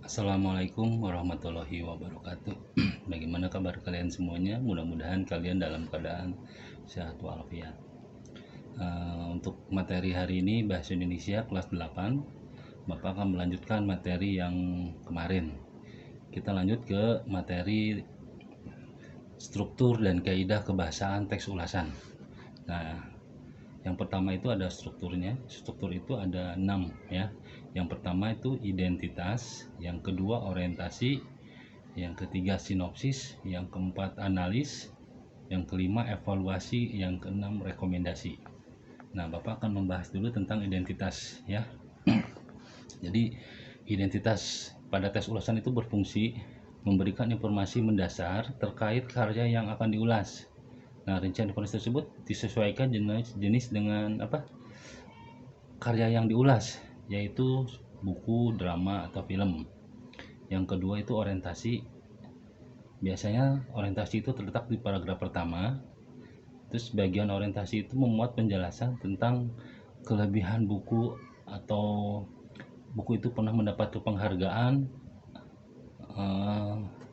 Assalamualaikum warahmatullahi wabarakatuh. Bagaimana kabar kalian semuanya? Mudah-mudahan kalian dalam keadaan sehat walafiat. Untuk materi hari ini bahasa Indonesia kelas 8, Bapak akan melanjutkan materi yang kemarin. Kita lanjut ke materi struktur dan kaidah kebahasaan teks ulasan. Nah, yang pertama itu ada strukturnya. Struktur itu ada 6 ya. Yang pertama itu identitas, yang kedua orientasi, yang ketiga sinopsis, yang keempat analis, yang kelima evaluasi, yang keenam rekomendasi. Nah, Bapak akan membahas dulu tentang identitas ya. Jadi identitas pada tes ulasan itu berfungsi memberikan informasi mendasar terkait karya yang akan diulas. Nah, rincian informasi tersebut disesuaikan jenis dengan karya yang diulas, yaitu buku, drama, atau film. Yang kedua itu orientasi. Biasanya orientasi itu terletak di paragraf pertama. Terus bagian orientasi itu memuat penjelasan tentang kelebihan buku atau buku itu pernah mendapat penghargaan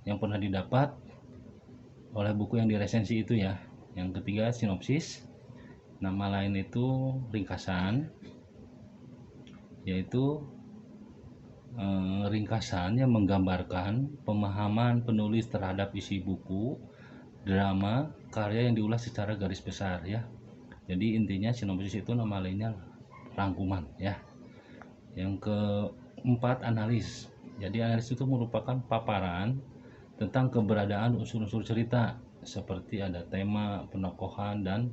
yang pernah didapat oleh buku yang diresensi itu ya. Yang ketiga sinopsis, nama lain itu ringkasan, yaitu ringkasannya menggambarkan pemahaman penulis terhadap isi buku, drama, karya yang diulas secara garis besar ya. Jadi intinya sinopsis itu nama lainnya rangkuman ya. Yang keempat analis. Jadi analis itu merupakan paparan tentang keberadaan unsur-unsur cerita seperti ada tema, penokohan, dan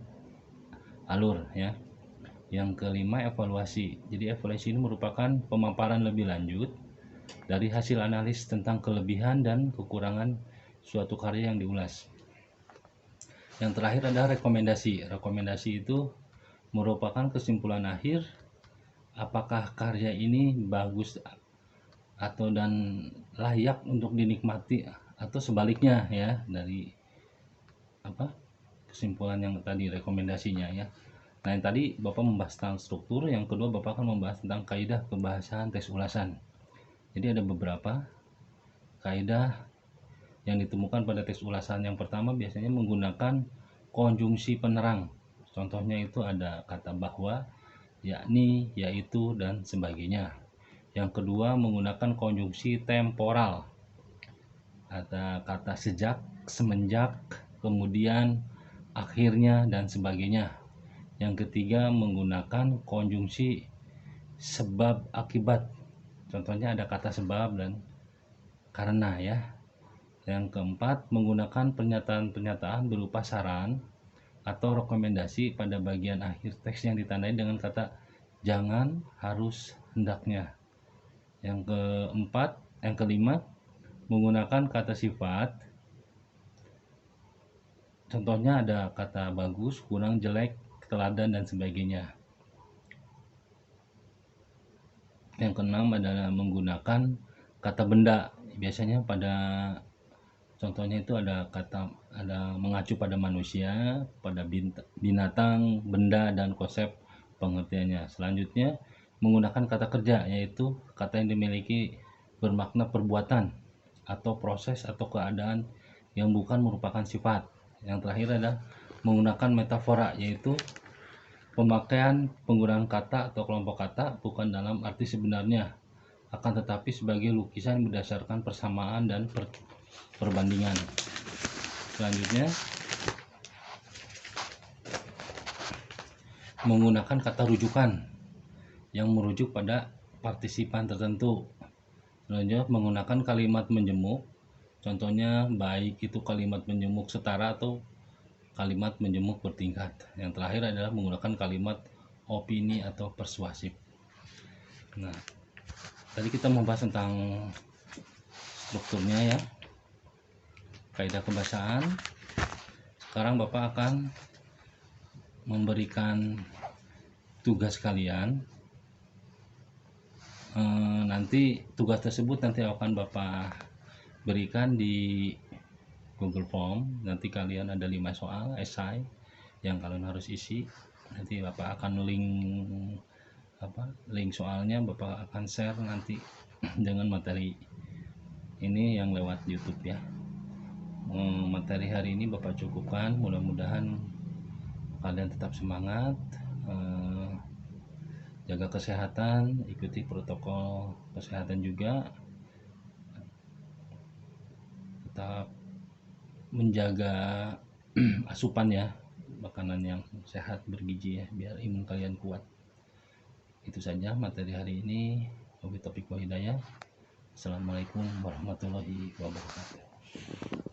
alur ya. Yang kelima evaluasi. Jadi evaluasi ini merupakan pemaparan lebih lanjut dari hasil analis tentang kelebihan dan kekurangan suatu karya yang diulas. Yang terakhir adalah rekomendasi. Rekomendasi itu merupakan kesimpulan akhir apakah karya ini bagus atau dan layak untuk dinikmati atau sebaliknya ya, dari kesimpulan yang tadi rekomendasinya ya. Nah, yang tadi Bapak membahas tentang struktur, yang kedua Bapak akan membahas tentang kaidah kebahasaan teks ulasan. Jadi ada beberapa kaidah yang ditemukan pada teks ulasan. Yang pertama biasanya menggunakan konjungsi penerang. Contohnya itu ada kata bahwa, yakni, yaitu, dan sebagainya. Yang kedua menggunakan konjungsi temporal. Ada kata sejak, semenjak, kemudian, akhirnya, dan sebagainya. Yang ketiga menggunakan konjungsi sebab akibat. Contohnya ada kata sebab dan karena ya. Yang keempat menggunakan pernyataan-pernyataan berupa saran atau rekomendasi pada bagian akhir teks yang ditandai dengan kata jangan, harus, hendaknya. Yang kelima menggunakan kata sifat. Contohnya ada kata bagus, kurang, jelek, teladan, dan sebagainya. Yang keenam adalah menggunakan kata benda. Biasanya pada contohnya itu ada mengacu pada manusia, pada binatang, benda, dan konsep pengertiannya. Selanjutnya menggunakan kata kerja, yaitu kata yang dimiliki bermakna perbuatan atau proses atau keadaan yang bukan merupakan sifat. Yang terakhir adalah menggunakan metafora, yaitu pemakaian penggunaan kata atau kelompok kata bukan dalam arti sebenarnya, akan tetapi sebagai lukisan berdasarkan persamaan dan perbandingan. Selanjutnya menggunakan kata rujukan yang merujuk pada partisipan tertentu. Selanjutnya menggunakan kalimat menjemuk. Contohnya baik itu kalimat menjemuk setara atau kalimat menjemuk bertingkat. Yang terakhir adalah menggunakan kalimat opini atau persuasif. Nah, tadi kita membahas tentang strukturnya ya, kaidah kebahasaan. Sekarang Bapak akan memberikan tugas kalian. Nanti tugas tersebut nanti akan Bapak berikan di Google Form. Nanti kalian ada 5 soal esai yang kalian harus isi. Nanti Bapak akan link soalnya Bapak akan share nanti dengan materi ini yang lewat YouTube ya. Materi hari ini Bapak cukupkan, mudah-mudahan kalian tetap semangat, jaga kesehatan, ikuti protokol kesehatan juga, tetap menjaga asupan ya, makanan yang sehat bergizi ya, biar imun kalian kuat. Itu saja materi hari ini. Wabillahi taufiq wal hidayah. Assalamualaikum warahmatullahi wabarakatuh.